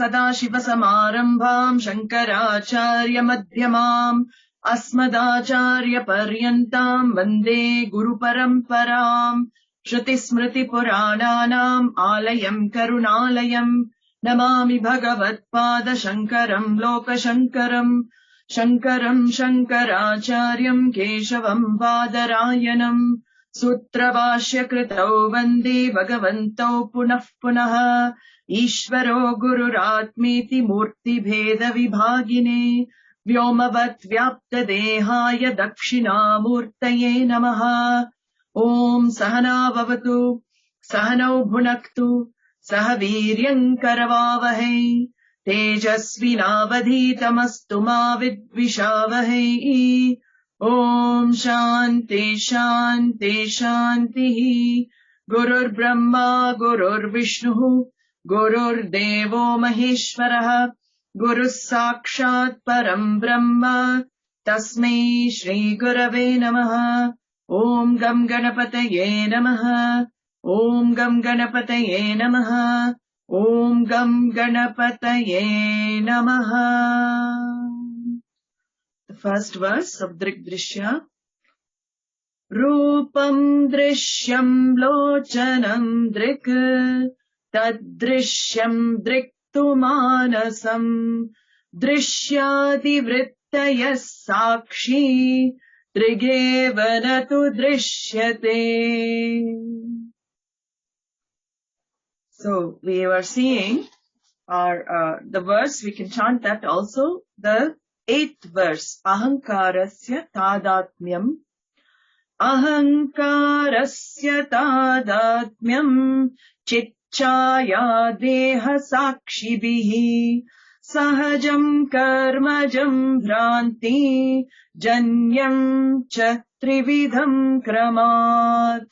सदाशिवसमारम्भाम् शङ्कराचार्यमध्यमाम् अस्मदाचार्यपर्यन्ताम् वन्दे गुरुपरम्पराम् श्रुतिस्मृतिपुराणानाम् आलयम् करुणालयम् नमामि भगवत्पादशङ्करम् लोकशङ्करम् शङ्करम् शङ्कराचार्यम् केशवम् बादरायणम् सूत्रभाष्यकृतौ वन्दे भगवन्तौ पुनः पुनः ईश्वरो गुरुरात्मेति मूर्तिभेदविभागिने व्योमवत् व्याप्तदेहाय दक्षिणामूर्तये नमः। ॐ सहना भवतु सहनौ भुनक्तु सह वीर्यम् करवावहै तेजस्विनावधीतमस्तु मा विद्विषावहै। ॐ शान्ति शान्ति शान्तिः। गुरुर्ब्रह्मा गुरुर्विष्णुः गुरुर्देवो महेश्वरः गुरुः साक्षात् परम् ब्रह्म तस्मै श्रीगुरवे नमः। ॐ गं गणपतये नमः। ॐ गं गणपतये नमः। ॐ गं गणपतये नमः। The first verse of Drig-Drishya. Rupam drishyam locanam drik तद्दृश्यम् दृक्तु मानसम् दृश्यादिवृत्तयः साक्षी दृगेव न तु दृश्यते. So we were seeing the verse, we can chant that also, the 8th verse, ahankarasya tadatmyam. Ahankarasya tadatmyam chit छाया देह साक्षिभिः सहजं कर्मजं भ्रान्ति जन्यं च त्रिविधं क्रमात्.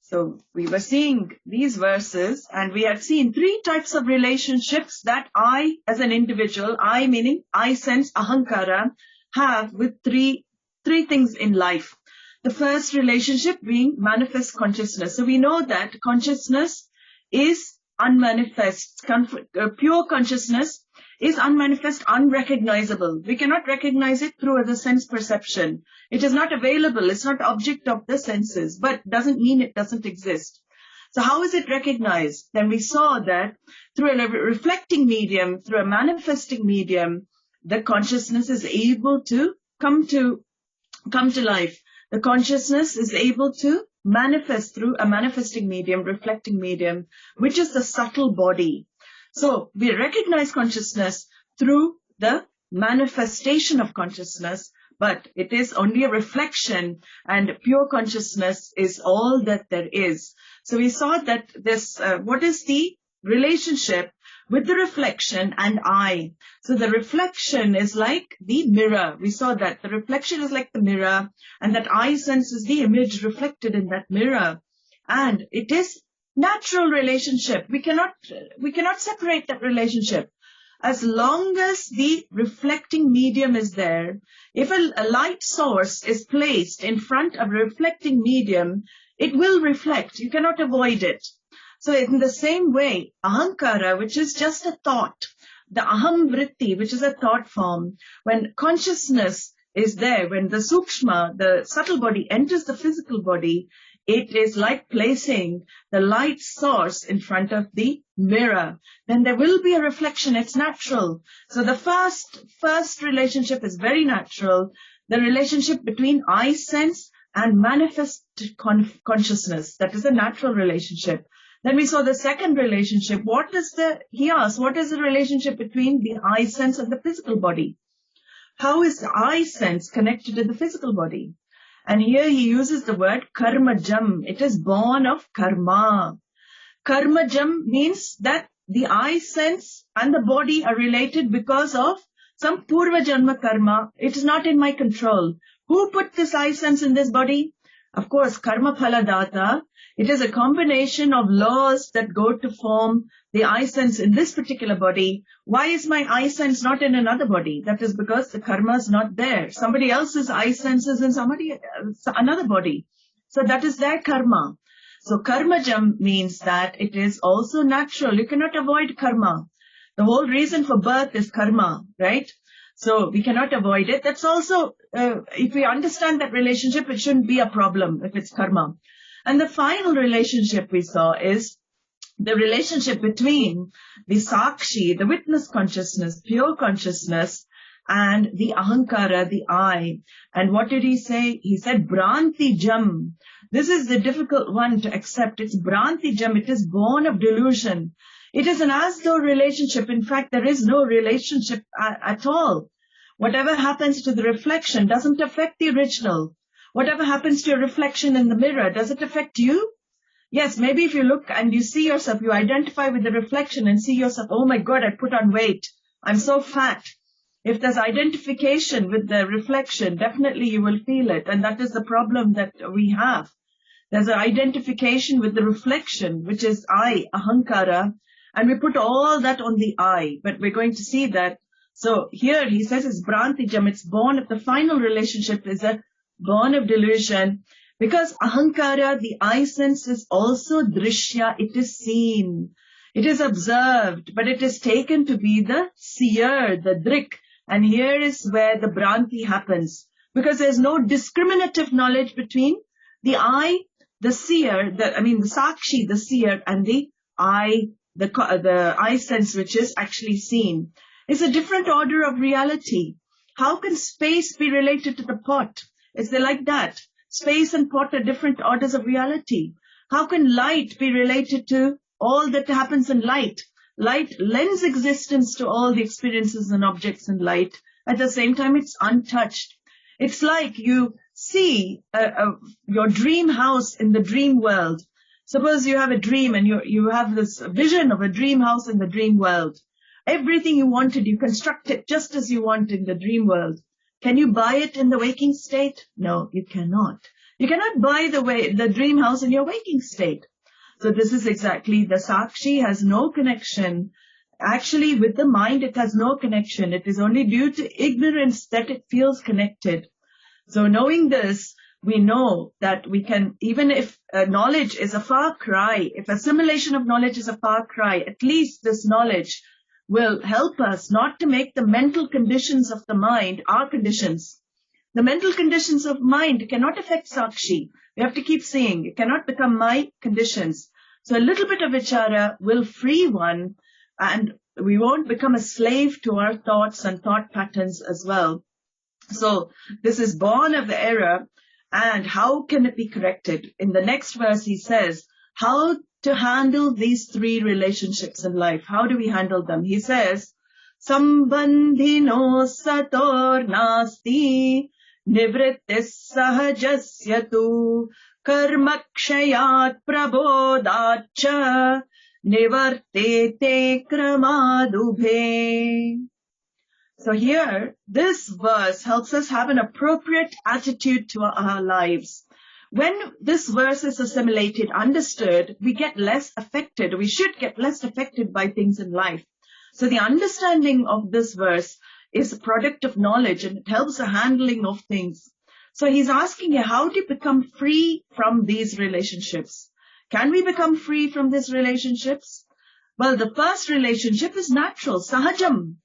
So we were seeing these verses and we had seen 3 types of relationships that I as an individual, I meaning I sense ahankara, have with three things in life. The first relationship being manifest consciousness. So we know that consciousness is unmanifest. Pure consciousness is unmanifest, unrecognizable. We cannot recognize it through the sense perception. It is not available. It's not object of the senses, but doesn't mean it doesn't exist. So how is it recognized? Then we saw that through a reflecting medium, through a manifesting medium, the consciousness is able to come to life. The consciousness is able to manifest through a manifesting medium, reflecting medium, which is the subtle body. So we recognize consciousness through the manifestation of consciousness, but it is only a reflection, and pure consciousness is all that there is. So we saw that this, what is the relationship with the reflection and I? So the reflection is like the mirror. We saw that the reflection is like the mirror, and that I senses the image reflected in that mirror. And it is natural relationship. We cannot separate that relationship. As long as the reflecting medium is there, if a light source is placed in front of a reflecting medium, it will reflect. You cannot avoid it. So in the same way, ahankara, which is just a thought, the aham vritti, which is a thought form, when consciousness is there, when the sukshma, the subtle body, enters the physical body, it is like placing the light source in front of the mirror. Then there will be a reflection. It's natural. So the first relationship is very natural. The relationship between I sense and manifest consciousness. That is a natural relationship. Then we saw the second relationship. He asked, what is the relationship between the I sense and the physical body? How is the I sense connected to the physical body? And here he uses the word karmajam. It is born of karma. Karmajam means that the I sense and the body are related because of some purva janma karma. It is not in my control. Who put this I sense in this body? Of course, karma phala data, it is a combination of laws that go to form the I sense in this particular body. Why is my I sense not in another body? That is because the karma is not there. Somebody else's I sense is in another body. So that is their karma. So karmajam means that it is also natural. You cannot avoid karma. The whole reason for birth is karma, right? So we cannot avoid it. That's also, if we understand that relationship, it shouldn't be a problem if it's karma. And the final relationship we saw is the relationship between the sakshi, the witness consciousness, pure consciousness, and the ahankara, the I. And what did he say? He said, Bhranti Jam. This is the difficult one to accept. It's Bhranti Jam. It is born of delusion. It is an as-though relationship. In fact, there is no relationship at all. Whatever happens to the reflection doesn't affect the original. Whatever happens to your reflection in the mirror, does it affect you? Yes, maybe if you look and you see yourself, you identify with the reflection and see yourself, oh my God, I put on weight. I'm so fat. If there's identification with the reflection, definitely you will feel it. And that is the problem that we have. There's an identification with the reflection, which is I, ahankara, and we put all that on the I. But we're going to see that. So here he says it's Bhrantijam. It's born of the final relationship is a born of delusion. Because ahankara, the I sense, is also drishya. It is seen. It is observed. But it is taken to be the seer, the drik. And here is where the Bhranti happens. Because there's no discriminative knowledge between the I, the seer, the sakshi, the seer, and the I, the I sense, which is actually seen. It's a different order of reality. How can space be related to the pot? Is there like that? Space and pot are different orders of reality. How can light be related to all that happens in light? Light lends existence to all the experiences and objects in light. At the same time, it's untouched. It's like you see your dream house in the dream world. Suppose you have a dream and you have this vision of a dream house in the dream world. Everything you wanted, you construct it just as you want in the dream world. Can you buy it in the waking state? No, you cannot. You cannot buy the dream house in your waking state. So this is exactly, the sakshi has no connection. Actually, with the mind, it has no connection. It is only due to ignorance that it feels connected. So knowing this, we know that we can, even if knowledge is a far cry, if assimilation of knowledge is a far cry, at least this knowledge will help us not to make the mental conditions of the mind our conditions. The mental conditions of mind cannot affect sakshi. We have to keep seeing. It cannot become my conditions. So a little bit of vichara will free one, and we won't become a slave to our thoughts and thought patterns as well. So this is born of the error, and how can it be corrected? In the next verse he says, how to handle these three relationships in life. How do we handle them? He says, Sambandhino sator nasti nivrittis sahajasya tu karmakshayat prabodhacha nivartete kramadubhe. So here, this verse helps us have an appropriate attitude to our lives. When this verse is assimilated, understood, we get less affected. We should get less affected by things in life. So the understanding of this verse is a product of knowledge, and it helps the handling of things. So he's asking you, how do you become free from these relationships? Can we become free from these relationships? Well, the first relationship is natural, sahajam.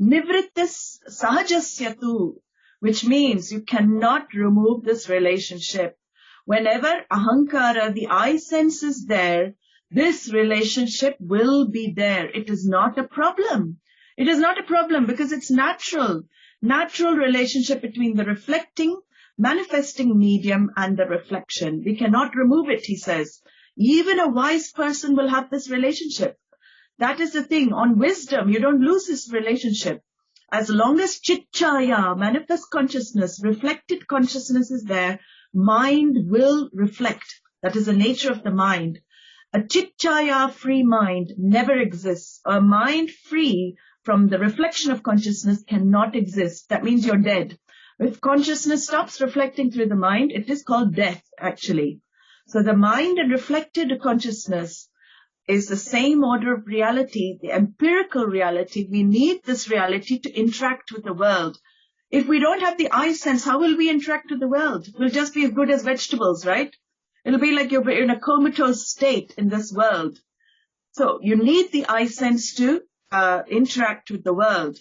Nivrittis sahajasyatu, which means you cannot remove this relationship. Whenever ahankara, the I sense, is there, this relationship will be there. It is not a problem. It is not a problem because it's natural. Natural relationship between the reflecting, manifesting medium and the reflection. We cannot remove it, he says. Even a wise person will have this relationship. That is the thing. On wisdom, you don't lose this relationship. As long as chit-chaya, manifest consciousness, reflected consciousness is there, mind will reflect. That is the nature of the mind. A chit-chaya free mind never exists. A mind free from the reflection of consciousness cannot exist. That means you're dead. If consciousness stops reflecting through the mind, it is called death, actually. So the mind and reflected consciousness is the same order of reality, the empirical reality. We need this reality to interact with the world. If we don't have the eye sense, how will we interact with the world? We'll just be as good as vegetables, right? It'll be like you're in a comatose state in this world. So you need the eye sense to interact with the world.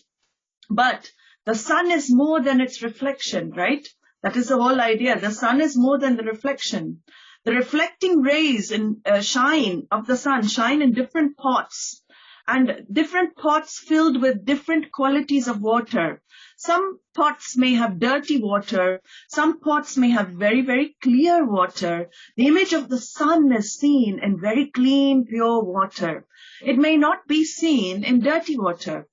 But the sun is more than its reflection, right? That is the whole idea. The sun is more than the reflection. The reflecting rays and shine of the sun shine in different pots, and different pots filled with different qualities of water. Some pots may have dirty water. Some pots may have very, very clear water. The image of the sun is seen in very clean, pure water. It may not be seen in dirty water.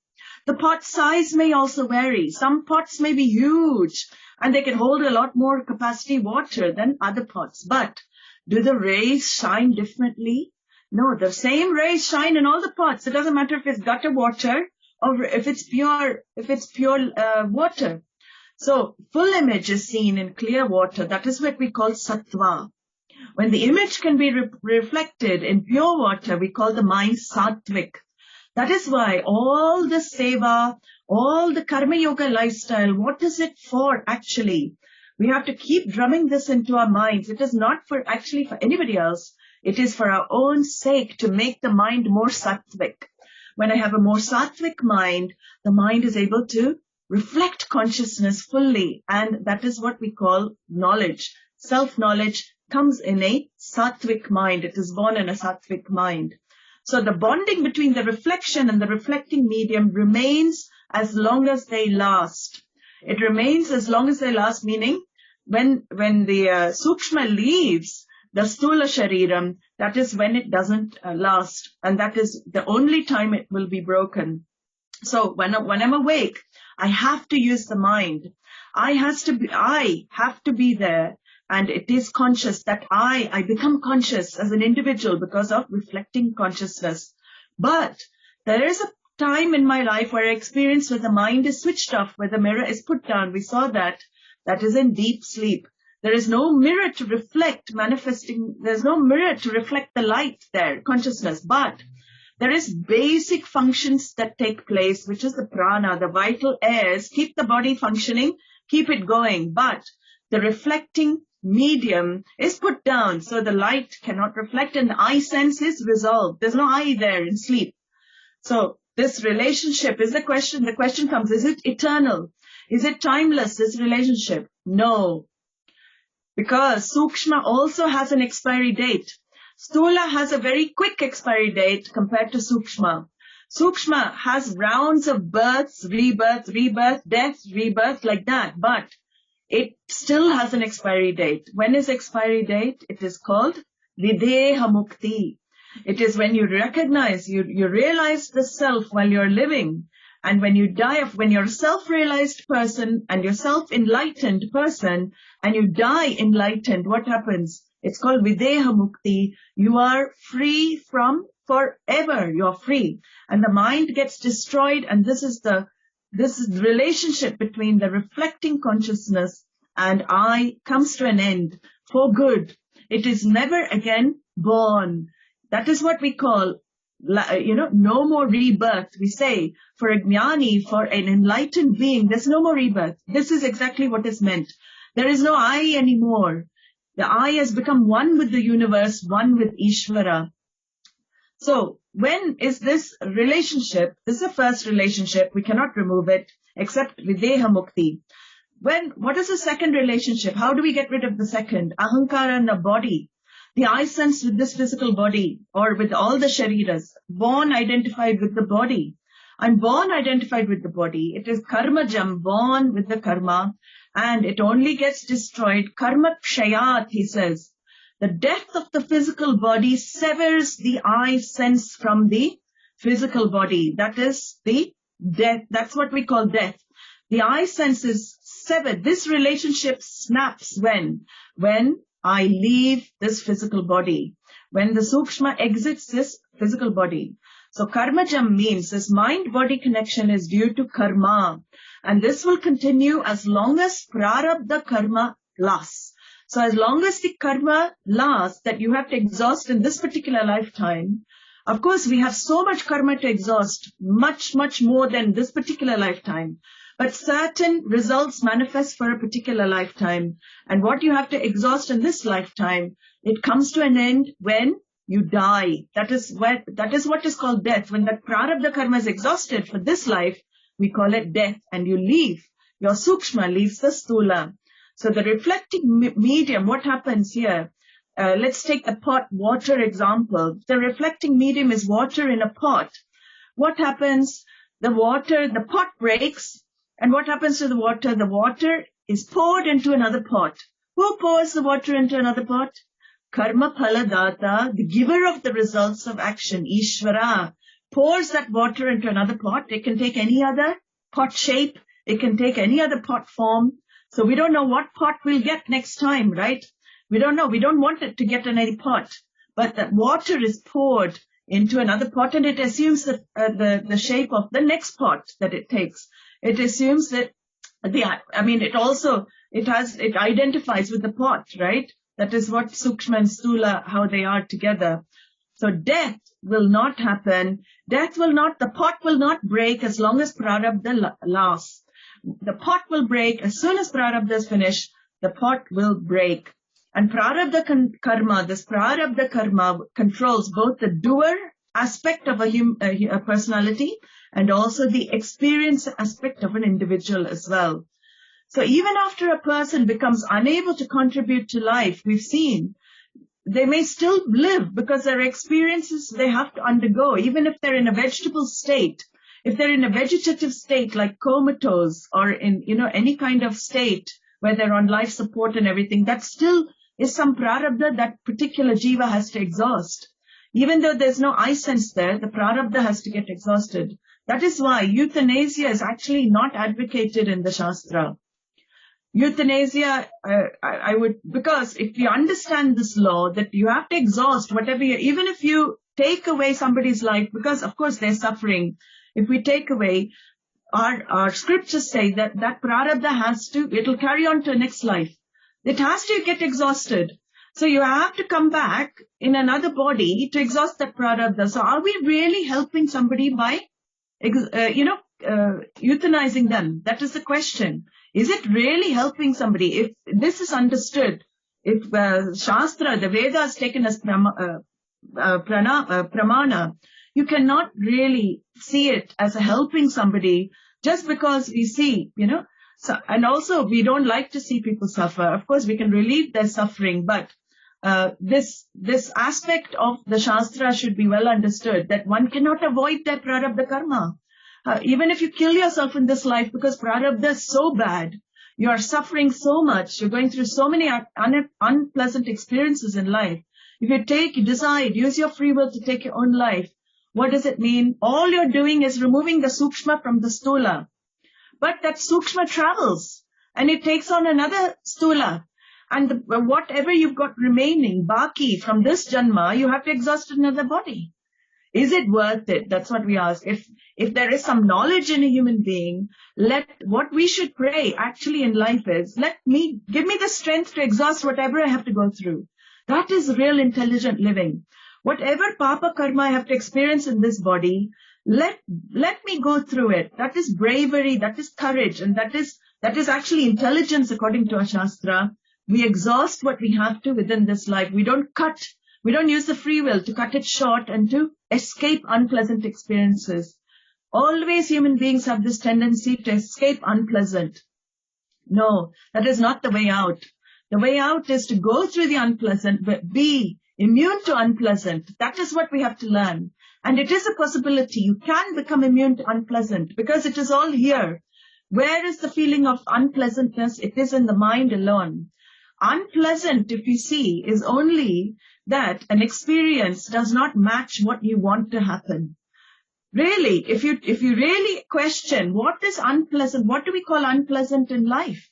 The pot size may also vary. Some pots may be huge and they can hold a lot more capacity water than other pots. But do the rays shine differently? No, the same rays shine in all the pots. It doesn't matter if it's gutter water or if it's pure water. So full image is seen in clear water. That is what we call sattva. When the image can be reflected in pure water, we call the mind sattvic. That is why all the seva, all the karma yoga lifestyle, what is it for actually? We have to keep drumming this into our minds. It is not for anybody else. It is for our own sake to make the mind more sattvic. When I have a more sattvic mind, the mind is able to reflect consciousness fully. And that is what we call knowledge. Self-knowledge comes in a sattvic mind. It is born in a sattvic mind. So the bonding between the reflection and the reflecting medium remains as long as they last. It remains as long as they last, meaning when the sukshma leaves the stula shariram, that is when it doesn't last. And that is the only time it will be broken. So when I'm awake, I have to use the mind. I have to be there. And it is conscious that I become conscious as an individual because of reflecting consciousness. But there is a time in my life where I experience where the mind is switched off, where the mirror is put down. We saw that. That is in deep sleep. There is no mirror to reflect manifesting. There's no mirror to reflect the light there, consciousness. But there is basic functions that take place, which is the prana, the vital airs, keep the body functioning, keep it going. But the reflecting medium is put down, so the light cannot reflect and the eye sense is resolved. There's no eye there in sleep. So this relationship is the question. The question comes, is it eternal? Is it timeless, this relationship? No. Because Sukshma also has an expiry date. Stula has a very quick expiry date compared to Sukshma. Sukshma has rounds of births, rebirth, death, rebirth, like that. But it still has an expiry date. When is expiry date? It is called Videha Mukti. It is when you recognize, you realize the self while you're living. And when you die, when you're a self-realized person and you're self-enlightened person and you die enlightened, what happens? It's called Videha Mukti. You are free from forever. You're free. And the mind gets destroyed. And this is the relationship between the reflecting consciousness and I comes to an end for good. It is never again born. That is what we call, no more rebirth. We say for a jnani, for an enlightened being, there's no more rebirth. This is exactly what is meant. There is no I anymore. The I has become one with the universe, one with Ishvara. So when is this relationship? This is the first relationship. We cannot remove it except Videha Mukti. What is the second relationship? How do we get rid of the second? Ahankara and the body. The I sense with this physical body or with all the shariras. Born identified with the body. I'm born identified with the body. It is karmajam, born with the karma. And it only gets destroyed. Karma kshayat, he says. The death of the physical body severs the I sense from the physical body. That is the death. That's what we call death. The I sense is severed. This relationship snaps when I leave this physical body. When the Sukshma exits this physical body. So karmajam means this mind-body connection is due to karma. And this will continue as long as prarabdha karma lasts. So as long as the karma lasts that you have to exhaust in this particular lifetime, of course we have so much karma to exhaust, much, much more than this particular lifetime. But certain results manifest for a particular lifetime. And what you have to exhaust in this lifetime, it comes to an end when you die. That is what is called death. When that prarabdha karma is exhausted for this life, we call it death, and you leave. Your sukshma leaves the stula. So the reflecting medium, what happens here? Let's take the pot water example. The reflecting medium is water in a pot. What happens? The pot breaks. And what happens to the water? The water is poured into another pot. Who pours the water into another pot? Karma phala data, the giver of the results of action, Ishvara, pours that water into another pot. It can take any other pot shape. It can take any other pot form. So we don't know what pot we'll get next time, right? We don't know. We don't want it to get in any pot. But that water is poured into another pot, and it assumes that the shape of the next pot that it takes. It assumes that it identifies with the pot, right? That is what sukshma and stula, how they are together. So death will not happen. The pot will not break as long as prarabdha lasts. The pot will break as soon as prarabdha is finished. The pot will break. And prarabdha karma, this prarabdha karma controls both the doer aspect of a personality and also the experience aspect of an individual as well. So even after a person becomes unable to contribute to life, we've seen they may still live because there are experiences they have to undergo, even if they're in a vegetable state. If they're in a vegetative state like comatose or in, any kind of state where they're on life support and everything, that still is some prarabdha that particular jiva has to exhaust. Even though there's no I sense there, the prarabdha has to get exhausted. That is why euthanasia is actually not advocated in the Shastra. Euthanasia, because if you understand this law that you have to exhaust whatever even if you take away somebody's life, because of course they're suffering, if we take away, our scriptures say that prarabdha it'll carry on to the next life. It has to get exhausted. So you have to come back in another body to exhaust that prarabdha. So are we really helping somebody by, euthanizing them? That is the question. Is it really helping somebody? If this is understood, if Shastra, the Vedas taken as pramana, you cannot really see it as a helping somebody just because we see, So, and also we don't like to see people suffer. Of course, we can relieve their suffering, but this aspect of the Shastra should be well understood, that one cannot avoid their prarabdha karma. Even if you kill yourself in this life because prarabdha is so bad, you are suffering so much, you're going through so many unpleasant experiences in life. If you decide, use your free will to take your own life, what does it mean? All you're doing is removing the sukshma from the stula. But that sukshma travels and it takes on another stula. And whatever you've got remaining, baki, from this janma, you have to exhaust another body. Is it worth it? That's what we ask. If there is some knowledge in a human being, what we should pray actually in life is, give me the strength to exhaust whatever I have to go through. That is real intelligent living. Whatever papa karma I have to experience in this body, let me go through it. That is bravery, that is courage, and that is actually intelligence according to our Shastra. We exhaust what we have to within this life. We don't use the free will to cut it short and to escape unpleasant experiences. Always human beings have this tendency to escape unpleasant. No, that is not the way out. The way out is to go through the unpleasant, but be immune to unpleasant. That is what we have to learn. And it is a possibility. You can become immune to unpleasant because it is all here. Where is the feeling of unpleasantness? It is in the mind alone. Unpleasant, if you see, is only that an experience does not match what you want to happen. Really, if you really question what is unpleasant, what do we call unpleasant in life?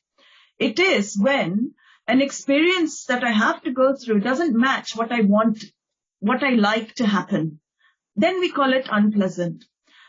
It is when an experience that I have to go through doesn't match what I want, what I like to happen. then we call it unpleasant.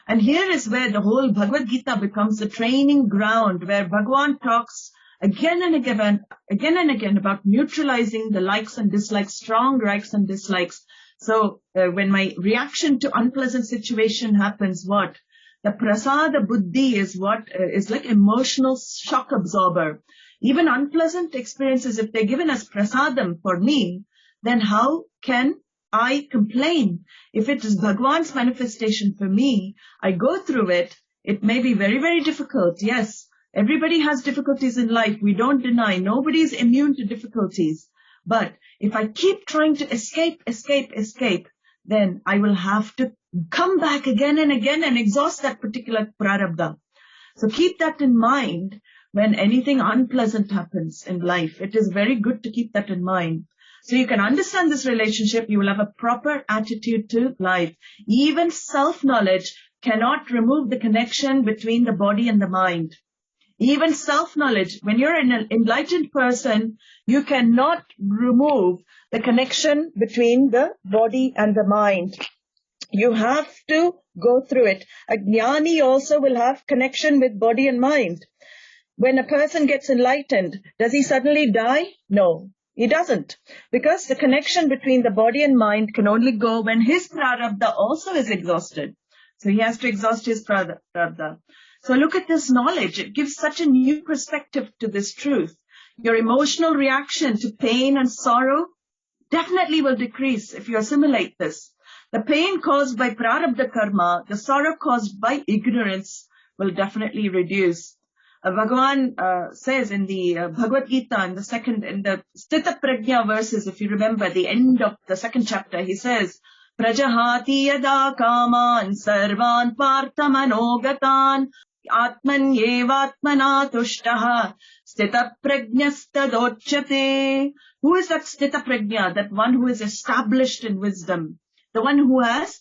And here is where the whole Bhagavad Gita becomes the training ground, where Bhagavan talks again and again about neutralizing the likes and dislikes, strong likes and dislikes. So when my reaction to unpleasant situation happens, what? The prasada buddhi is what is like emotional shock absorber. Even unpleasant experiences, if they're given as prasadam for me, then how can I complain? If it is Bhagwan's manifestation for me, I go through it. It may be very, very difficult. Yes, everybody has difficulties in life. We don't deny. Nobody is immune to difficulties. But if I keep trying to escape, then I will have to come back again and again and exhaust that particular prarabdha. So keep that in mind when anything unpleasant happens in life. It is very good to keep that in mind. So you can understand this relationship. You will have a proper attitude to life. Even self-knowledge cannot remove the connection between the body and the mind. Even self-knowledge, when you're an enlightened person, you cannot remove the connection between the body and the mind. You have to go through it. A jnani also will have connection with body and mind. When a person gets enlightened, does he suddenly die? No, he doesn't. Because the connection between the body and mind can only go when his prarabdha also is exhausted. So he has to exhaust his prarabdha. So look at this knowledge. It gives such a new perspective to this truth. Your emotional reaction to pain and sorrow definitely will decrease if you assimilate this. The pain caused by prarabdha karma, the sorrow caused by ignorance will definitely reduce. Bhagavan says in the Bhagavad Gita, in the Sthita Prajna verses, if you remember the end of the second chapter, he says, Prajahati yada kaman sarvan parthamanogatan atmanyevatmana tushtaha sthita prajnastadochyate. Who is that sthita prajna? That one who is established in wisdom. The one who has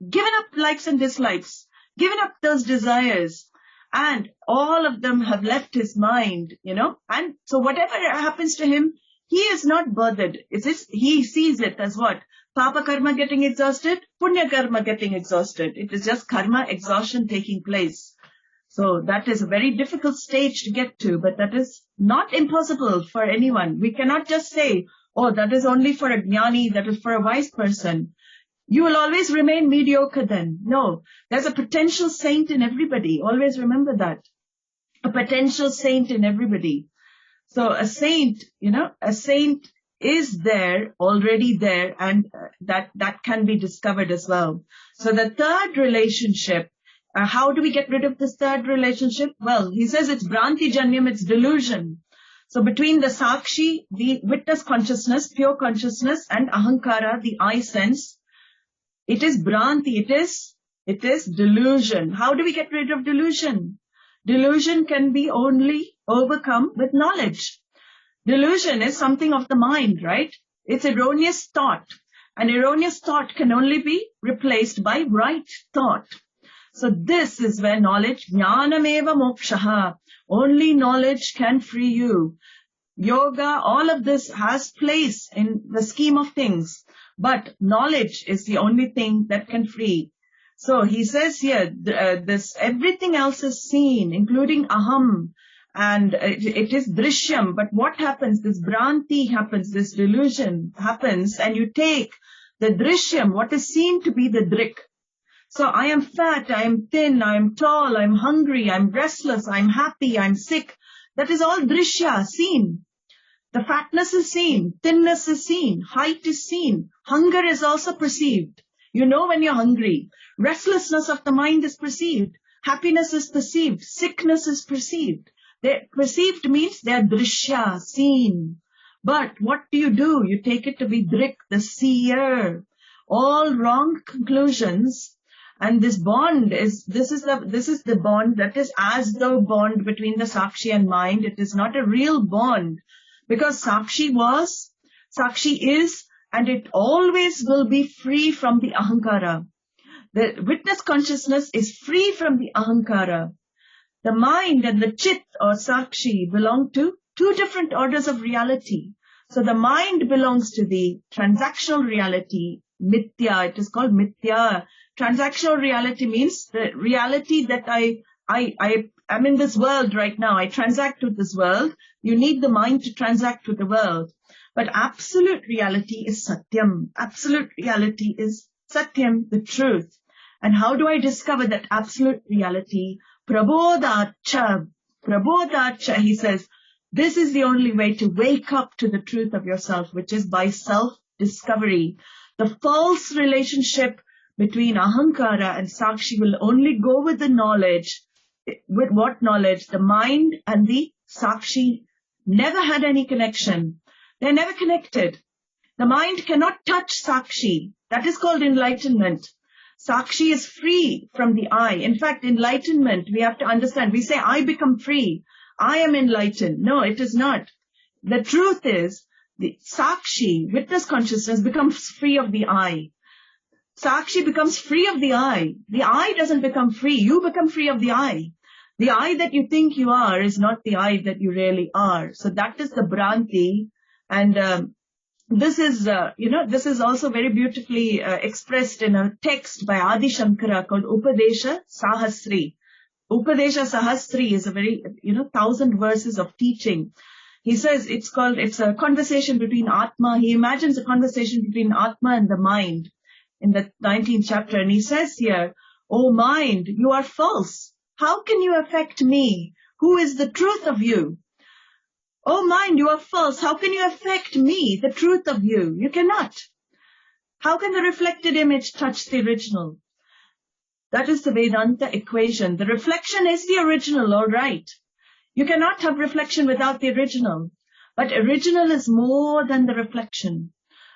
given up likes and dislikes, given up those desires. And all of them have left his mind, And so whatever happens to him, he is not bothered. He sees it as what? Papa karma getting exhausted, punya karma getting exhausted. It is just karma exhaustion taking place. So that is a very difficult stage to get to, but that is not impossible for anyone. We cannot just say, oh, that is only for a jnani, that is for a wise person. You will always remain mediocre then. No, there's a potential saint in everybody. Always remember that. A potential saint in everybody. So a saint is there, already there, and that can be discovered as well. So the third relationship, how do we get rid of this third relationship? Well, he says it's Bhranti Janyam, it's delusion. So between the Sakshi, the witness consciousness, pure consciousness, and Ahankara, the I sense, it is Bhranti, it is delusion. How do we get rid of delusion? Delusion can be only overcome with knowledge. Delusion is something of the mind, right? It's erroneous thought. An erroneous thought can only be replaced by right thought. So this is where knowledge, jnanameva mokshaha, only knowledge can free you. Yoga, all of this has place in the scheme of things. But knowledge is the only thing that can free. So he says here, everything else is seen, including aham, and it is drishyam. But what happens? This bhranti happens, this delusion happens, and you take the drishyam, what is seen to be the drik. So I am fat, I am thin, I am tall, I am hungry, I am restless, I am happy, I am sick. That is all drishya, seen. The fatness is seen, thinness is seen, height is seen, hunger is also perceived. You know when you're hungry. Restlessness of the mind is perceived. Happiness is perceived. Sickness is perceived. Perceived means they're drishya, seen. But what do? You take it to be drik, the seer. All wrong conclusions. And this bond this is the bond that is as though bond between the Sakshi and mind. It is not a real bond. Because Sakshi is, and it always will be free from the Ahankara. The witness consciousness is free from the Ahankara. The mind and the Chit or Sakshi belong to two different orders of reality. So the mind belongs to the transactional reality, mithya. It is called mithya. Transactional reality means the reality that I am in this world right now. I transact with this world. You need the mind to transact with the world. But absolute reality is satyam. Absolute reality is satyam, the truth. And how do I discover that absolute reality? Prabodhacha. Prabodhacha, he says, this is the only way to wake up to the truth of yourself, which is by self-discovery. The false relationship between ahankara and sakshi will only go with the knowledge. With what knowledge? The mind and the sakshi never had any connection. They're never connected. The mind cannot touch sakshi. That is called enlightenment. Sakshi is free from the I. In fact, enlightenment, we have to understand. We say, I become free. I am enlightened. No, it is not. The truth is, the sakshi, witness consciousness, becomes free of the I. Sakshi becomes free of the I. The I doesn't become free. You become free of the I. The I that you think you are is not the I that you really are. So that is the Bhranti. And this is, this is also very beautifully expressed in a text by Adi Shankara called Upadesha Sahasri. Upadesha Sahasri is a very, 1,000 verses of teaching. He says it's a conversation between Atma. He imagines a conversation between Atma and the mind in the 19th chapter. And he says here, "O mind, you are false. How can you affect me? Who is the truth of you? Oh mind, you are false. How can you affect me, the truth of you? You cannot. How can the reflected image touch the original?" That is the Vedānta equation. The reflection is the original, all right. You cannot have reflection without the original. But original is more than the reflection.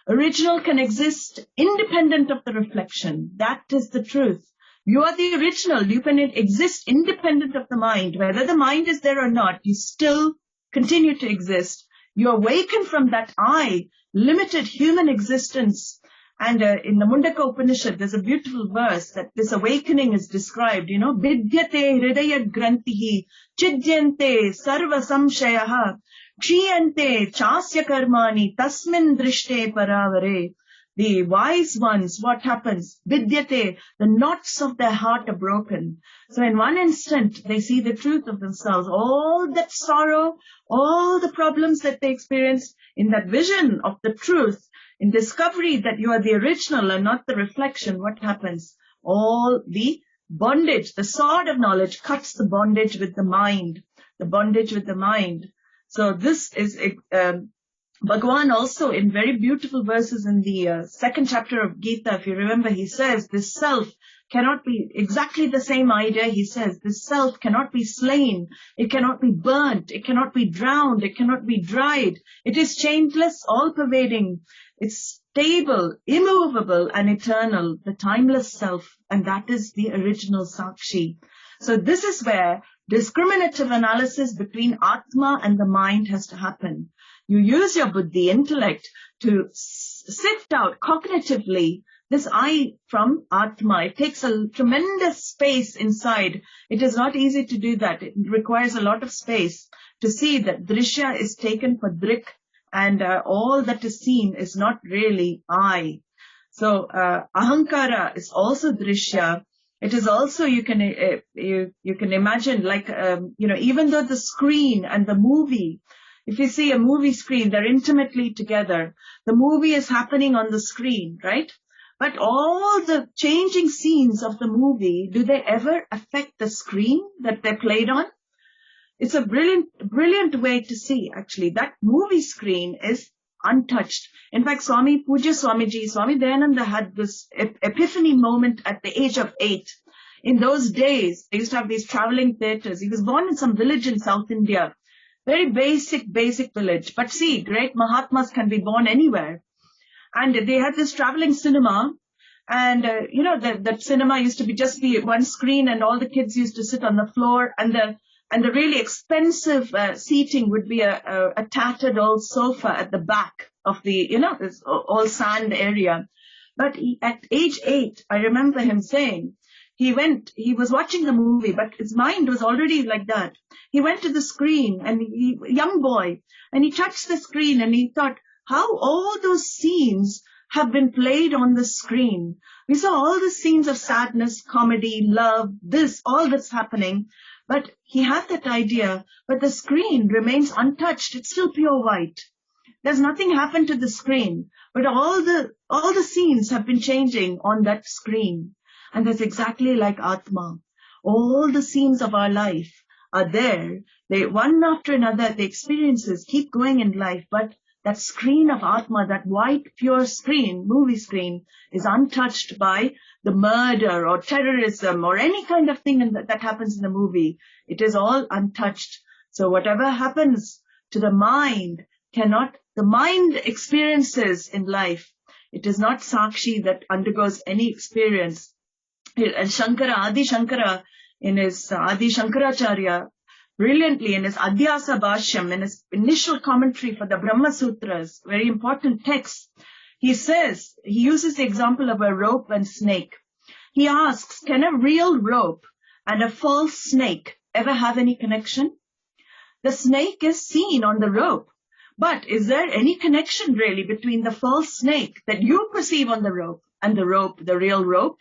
Original can exist independent of the reflection. That is the truth. You are the original. You can exist independent of the mind. Whether the mind is there or not, you still continue to exist. You awaken from that I, limited human existence. And in the Mundaka Upanishad, there's a beautiful verse that this awakening is described, Vidyate hridaya grantihi, chidyante sarva samshayaha, kshiyante chasya karmani, tasmin drishte paravare. The wise ones, what happens? Vidyate, the knots of their heart are broken. So in one instant, they see the truth of themselves. All that sorrow, all the problems that they experienced, in that vision of the truth, in discovery that you are the original and not the reflection, what happens? All the bondage, the sword of knowledge cuts the bondage with the mind. The bondage with the mind. So this is Bhagavan also in very beautiful verses in the second chapter of Gita, if you remember, he says this self cannot be exactly the same idea. He says this self cannot be slain. It cannot be burnt. It cannot be drowned. It cannot be dried. It is changeless, all-pervading. It's stable, immovable, and eternal, the timeless self. And that is the original Sakshi. So this is where discriminative analysis between Atma and the mind has to happen. You use your buddhi, intellect, to sift out cognitively this I from Atma. It takes a tremendous space inside. It is not easy to do that. It requires a lot of space to see that Drishya is taken for Drik and all that is seen is not really I. So Ahankara is also Drishya. It is also, you can imagine like, even though the screen and the movie, if you see a movie screen, they're intimately together. The movie is happening on the screen, right? But all the changing scenes of the movie, do they ever affect the screen that they're played on? It's a brilliant way to see, actually. That movie screen is untouched. In fact, Swami Dayananda had this epiphany moment at the age of 8. In those days, they used to have these traveling theatres. He was born in some village in South India. Very basic village. But see, great Mahatmas can be born anywhere. And they had this traveling cinema. And, that cinema used to just be one screen and all the kids used to sit on the floor. And the really expensive seating would be a tattered old sofa at the back of the, this all sand area. But at age 8, I remember him saying, he was watching the movie, but his mind was already like that. He went to the screen and young boy, and he touched the screen and he thought how all those scenes have been played on the screen. We saw all the scenes of sadness, comedy, love, all that's happening. But he had that idea, but the screen remains untouched. It's still pure white. There's nothing happened to the screen, but all the scenes have been changing on that screen. And that's exactly like Atma. All the scenes of our life are there. They, one after another, the experiences keep going in life, but that screen of Atma, that white, pure screen, movie screen, is untouched by the murder or terrorism or any kind of thing that happens in the movie. It is all untouched. So whatever happens to the mind the mind experiences in life. It is not Sakshi that undergoes any experience. And Adi Shankara, in his Adi Shankaracharya, brilliantly in his Adhyasa Bhashyam, in his initial commentary for the Brahma Sutras, very important text, he uses the example of a rope and snake. He asks, can a real rope and a false snake ever have any connection? The snake is seen on the rope, but is there any connection really between the false snake that you perceive on the rope, the real rope?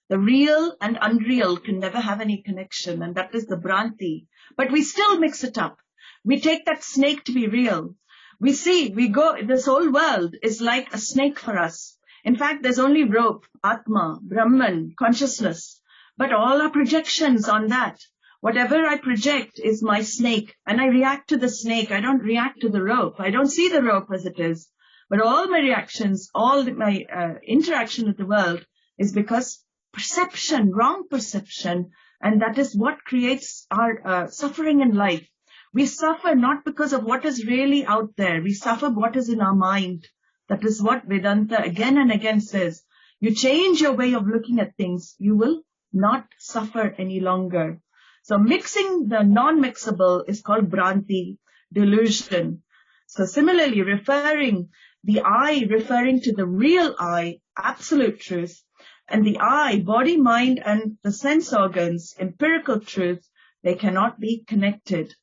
The real and unreal can never have any connection, and that is the Bhranti. But we still mix it up. We take that snake to be real. This whole world is like a snake for us. In fact, there's only rope, Atma, Brahman, consciousness. But all our projections on that, whatever I project is my snake, and I react to the snake. I don't react to the rope. I don't see the rope as it is. But all my reactions, my interaction with the world is because perception, wrong perception, and that is what creates our suffering in life. We suffer not because of what is really out there. We suffer what is in our mind. That is what Vedānta again and again says. You change your way of looking at things, you will not suffer any longer. So mixing the non-mixable is called Bhranti, delusion. So similarly, the I referring to the real I, absolute truth, and the I, body, mind, and the sense organs, empirical truth, they cannot be connected.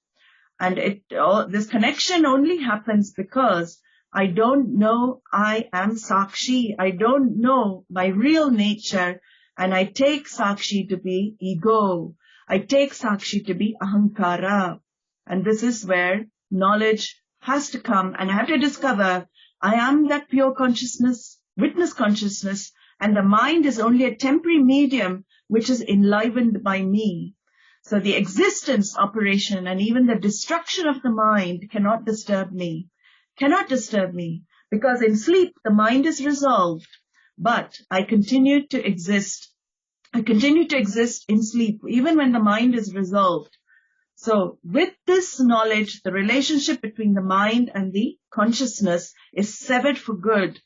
And this connection only happens because I don't know I am Sakshi. I don't know my real nature, and I take Sakshi to be ego. I take Sakshi to be Ahankara. And this is where knowledge has to come, and I have to discover I am that pure consciousness, witness consciousness, and the mind is only a temporary medium which is enlivened by me. So the existence operation and even the destruction of the mind cannot disturb me. Because in sleep the mind is resolved, but I continue to exist. I continue to exist in sleep even when the mind is resolved. So with this knowledge, the relationship between the mind and the consciousness is severed for good.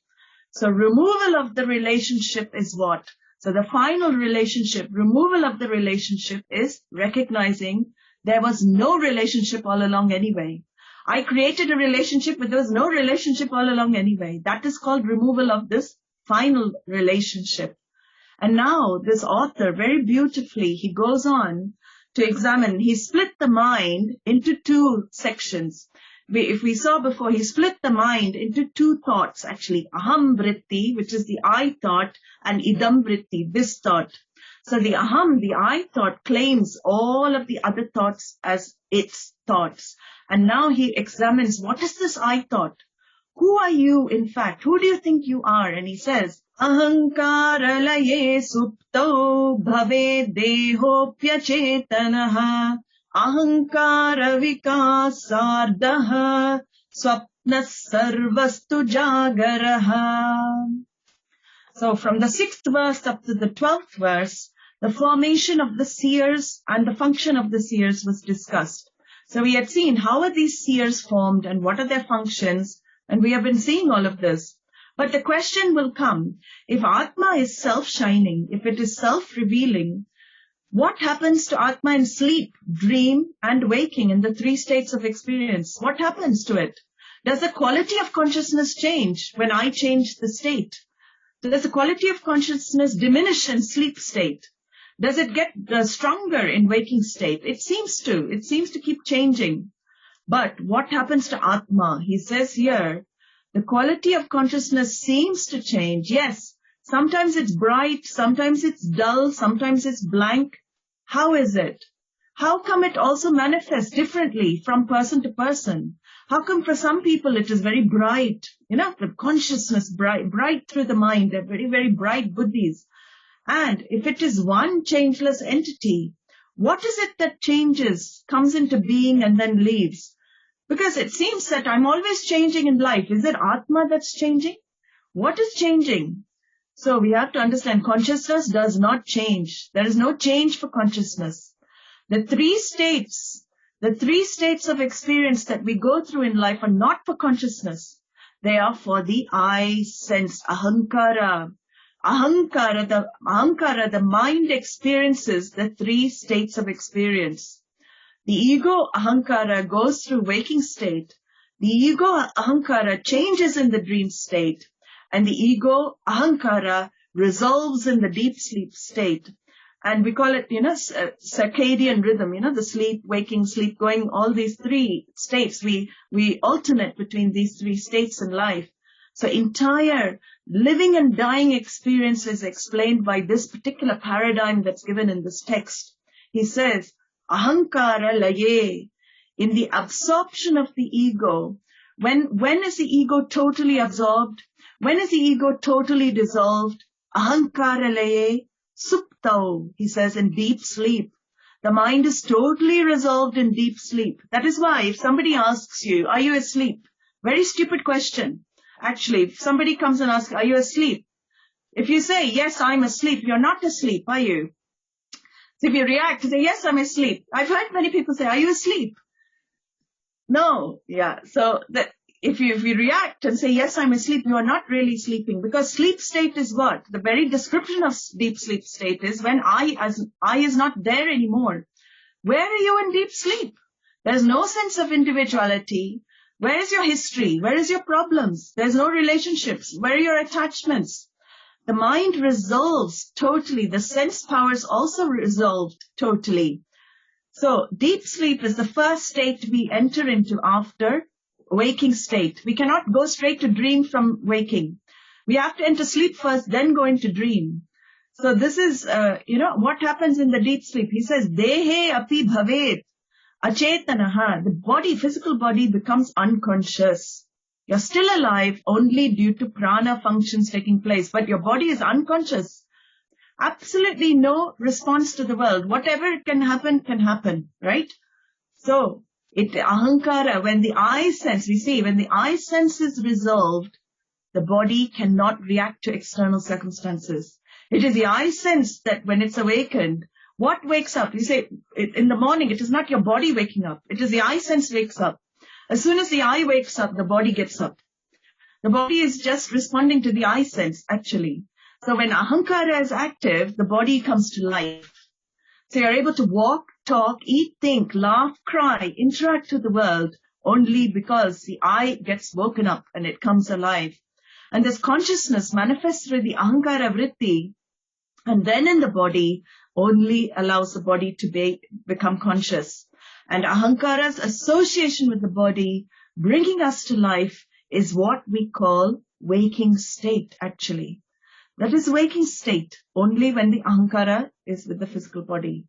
So removal of the relationship is what? So the final removal of the relationship is recognizing there was no relationship all along anyway. I created a relationship, but there was no relationship all along anyway. That is called removal of this final relationship. And now this author, very beautifully, he goes on to examine, he split the mind into two sections. If we saw before, he split the mind into two thoughts, actually. Aham vritti, which is the I thought, and idam vritti, this thought. So the aham, the I thought, claims all of the other thoughts as its thoughts. And now he examines, what is this I thought? Who are you, in fact? Who do you think you are? And he says, Ahankara laye supto bhave dehopya chetanaha Ahankara vikasardaha swapnas sarvastu jagaraha. So from the 6th verse up to the 12th verse, the formation of the seers and the function of the seers was discussed. So we had seen how are these seers formed and what are their functions, and we have been seeing all of this. But the question will come, if Atma is self-shining, if it is self-revealing, what happens to Atma in sleep, dream, and waking in the 3 states of experience? What happens to it? Does the quality of consciousness change when I change the state? Does the quality of consciousness diminish in sleep state? Does it get stronger in waking state? It seems to. It seems to keep changing. But what happens to Atma? He says here The quality of consciousness seems to change. Yes, sometimes it's bright, sometimes it's dull, sometimes it's blank. How is it? How come it also manifests differently from person to person? How come for some people it is very bright, the consciousness bright through the mind, they're very, very bright buddhis. And if it is one changeless entity, what is it that changes, comes into being and then leaves? Because it seems that I'm always changing in life. Is it Atma that's changing? What is changing? So we have to understand consciousness does not change. There is no change for consciousness. The three states of experience that we go through in life are not for consciousness. They are for the I sense, ahankara. Ahankara, the mind experiences the three states of experience. The ego, ahankara, goes through waking state. The ego, ahankara, changes in the dream state. And the ego, ahankara, resolves in the deep sleep state. And we call it, circadian rhythm, the sleep, waking, sleep, going, all these three states. We alternate between these three states in life. So entire living and dying experience is explained by this particular paradigm that's given in this text. He says, ahankara laye, in the absorption of the ego. When is the ego totally absorbed? When is the ego totally dissolved? Ahankara laye, suptau, he says, in deep sleep. The mind is totally resolved in deep sleep. That is why if somebody asks you, are you asleep? Very stupid question. Actually, if somebody comes and asks, are you asleep? If you say, yes, I'm asleep, you're not asleep, are you? So if you react to say, yes, I'm asleep. I've heard many people say, are you asleep? No, yeah. So that if you react and say, yes, I'm asleep, you are not really sleeping, because sleep state is what? The very description of deep sleep state is when I is not there anymore. Where are you in deep sleep? There's no sense of individuality. Where is your history? Where is your problems? There's no relationships. Where are your attachments? The mind resolves totally. The sense powers also resolved totally. So deep sleep is the first state we enter into after waking state. We cannot go straight to dream from waking. We have to enter sleep first, then go into dream. So this is, what happens in the deep sleep. He says, dehe api bhavet achetanaha. The body, physical body, becomes unconscious. You're still alive only due to prana functions taking place, but your body is unconscious. Absolutely no response to the world. Whatever can happen, right? So, ahankara, when the I sense, when the I sense is resolved, the body cannot react to external circumstances. It is the I sense that when it's awakened, what wakes up? You say, in the morning, it is not your body waking up. It is the I sense wakes up. As soon as the I wakes up, the body gets up. The body is just responding to the I sense, actually. So when ahankara is active, the body comes to life. So you're able to walk, talk, eat, think, laugh, cry, interact with the world only because the I gets woken up and it comes alive. And this consciousness manifests through the ahankara vritti, and then in the body only allows the body to become conscious. And ahankara's association with the body, bringing us to life, is what we call waking state, actually. That is waking state, only when the ahankara is with the physical body.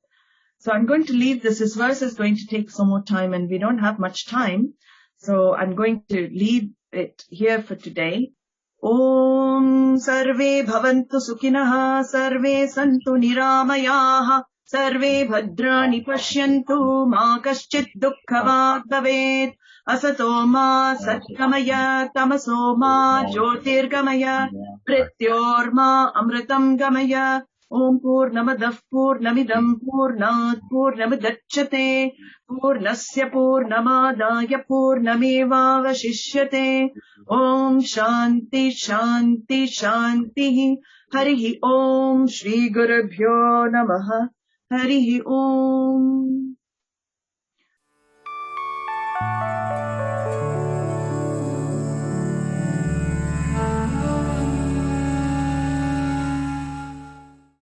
So I'm going to leave this. This verse is going to take some more time, and we don't have much time. So I'm going to leave it here for today. Om sarve bhavantu sukhinah, sarve santu niramayaha, sarve bhadrani pashyantu, ma kaschit dukkhavat bhavet, asato ma satgamaya, tamaso ma jyotirgamaya, prityor ma amritam gamaya. Om Purnamadav Purnamidam Purnat Purnamidachyate Purnasya Purnamadaya Purnameva Vashishyate. Om Shanti Shanti Shanti. Harihi Om Shri Gurubhyo Namaha. Harihi Om.